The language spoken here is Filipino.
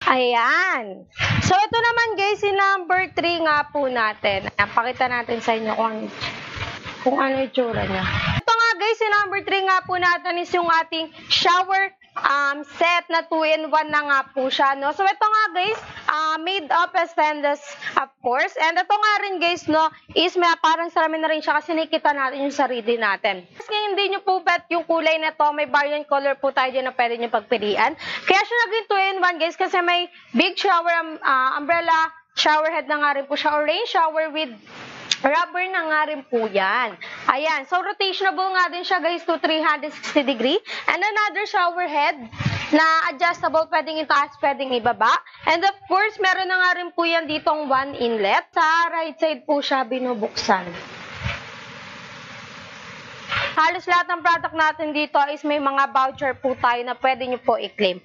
Ayan. So, ito naman guys, si number 3 nga po natin. Ayan, pakita natin sa inyo kung ano yung tsura niya. Ito nga guys, si number 3 nga po natin is yung ating shower set na 2-in-1 na nga po siya, no? So, ito nga guys, made of stainless, of course. And ito nga rin guys, no, is may parang salamin na rin siya kasi nakikita natin yung sarili natin. Kasi hindi nyo po bet yung kulay na to, may variant color po tayo dyan na pwede nyo pagpilian. Kaya siya naging 2-in-1 guys kasi may big shower umbrella, shower head na nga rin po siya, or rain shower with rubber na nga rin po yan. Ayan. So, rotationable nga din siya guys to 360 degree. And another shower head na adjustable. Pwedeng itaas, pwedeng ibaba. And of course, meron na nga rin po yan ditong one inlet. Sa right side po siya binubuksan. Halos lahat ng product natin dito is may mga voucher po tayo na pwede nyo po i-claim.